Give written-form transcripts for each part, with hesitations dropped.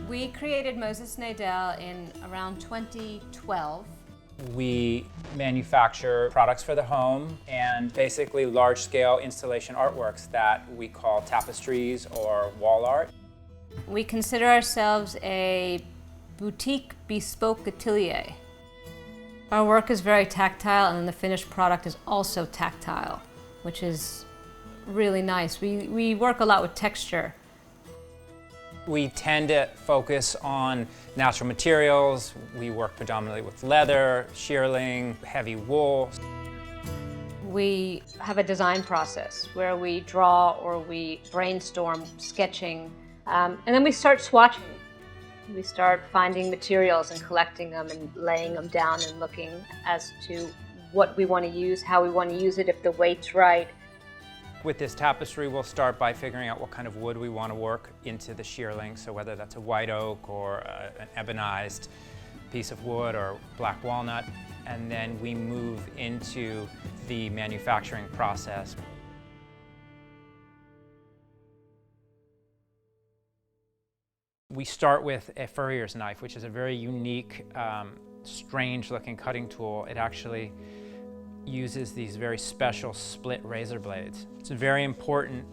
We created Moses Nadel in around 2012. We manufacture products for the home and basically large-scale installation artworks that we call tapestries or wall art. We consider ourselves a boutique bespoke atelier. Our work is very tactile, and then the finished product is also tactile, which is really nice. We work a lot with texture. We tend to focus on natural materials. We work predominantly with leather, shearling, heavy wool. We have a design process where we draw or we brainstorm sketching, and then we start swatching. We start finding materials and collecting them and laying them down and looking as to what we want to use, how we want to use it, if the weight's right. With this tapestry, we'll start by figuring out what kind of wood we want to work into the shearling. So whether that's a white oak or an ebonized piece of wood or black walnut. And then we move into the manufacturing process. We start with a furrier's knife, which is a very unique, strange-looking cutting tool. It actually uses these very special split razor blades. It's very important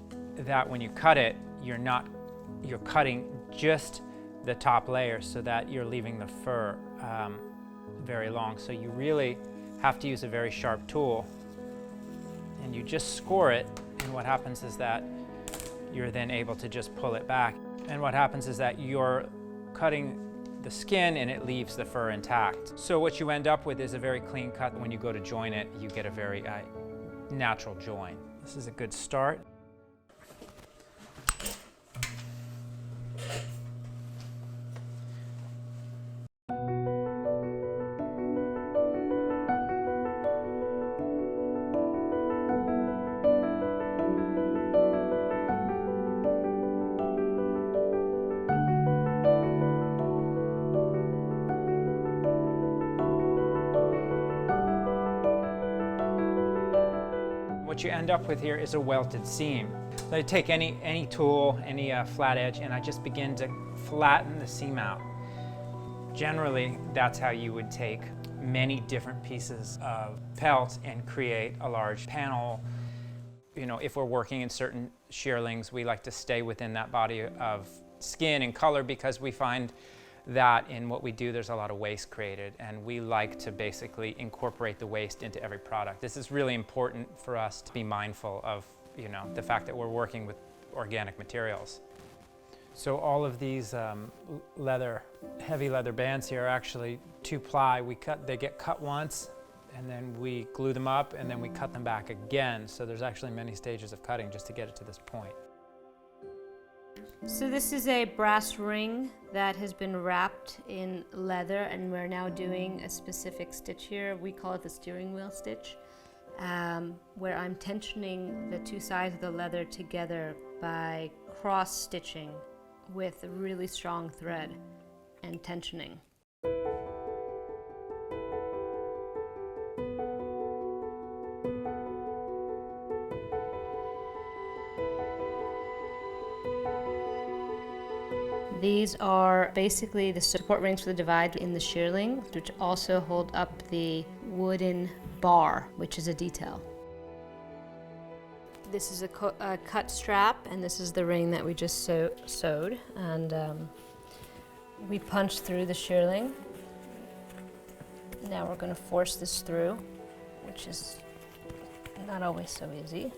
that when you cut it, you're cutting just the top layer so that you're leaving the fur very long. So you really have to use a very sharp tool, and you just score it, and what happens is that you're then able to just pull it back. And what happens is that you're cutting the skin and it leaves the fur intact. So what you end up with is a very clean cut. When you go to join it, you get a very natural join. This is a good start. What you end up with here is a welted seam. So I take any tool, any flat edge, and I just begin to flatten the seam out. Generally, that's how you would take many different pieces of pelt and create a large panel. You know, if we're working in certain shearlings, we like to stay within that body of skin and color because we find that in what we do, there's a lot of waste created, and we like to basically incorporate the waste into every product. This is really important for us to be mindful of, you know, the fact that we're working with organic materials. So all of these heavy leather bands here are actually 2-ply. They get cut once, and then we glue them up, and then we cut them back again. So there's actually many stages of cutting just to get it to this point. So this is a brass ring that has been wrapped in leather, and we're now doing a specific stitch here. We call it the steering wheel stitch, where I'm tensioning the two sides of the leather together by cross stitching with a really strong thread and tensioning. These are basically the support rings for the divide in the shearling, which also hold up the wooden bar, which is a detail. This is a cut strap, and this is the ring that we just sewed. And we punched through the shearling. Now we're going to force this through, which is not always so easy.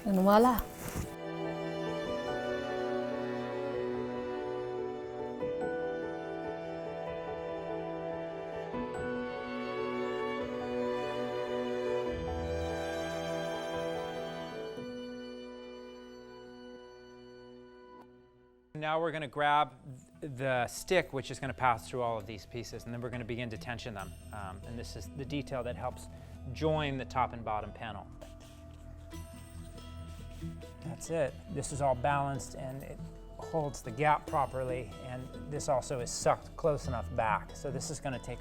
And voila. Now we're going to grab the stick, which is going to pass through all of these pieces, and then we're going to begin to tension them. And this is the detail that helps join the top and bottom panel. That's it. This is all balanced, and it holds the gap properly, and this also is sucked close enough back. So this is going to take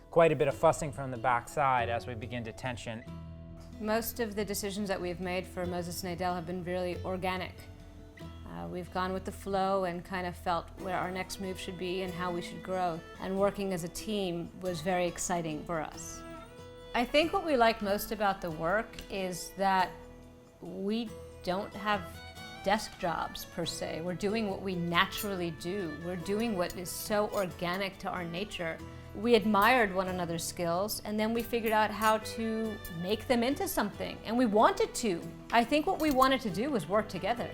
quite a bit of fussing from the back side as we begin to tension. Most of the decisions that we've made for Moses Nadel have been really organic. We've gone with the flow and kind of felt where our next move should be and how we should grow. And working as a team was very exciting for us. I think what we like most about the work is that we don't have desk jobs per se. We're doing what we naturally do. We're doing what is so organic to our nature. We admired one another's skills, and then we figured out how to make them into something, and we wanted to. I think what we wanted to do was work together.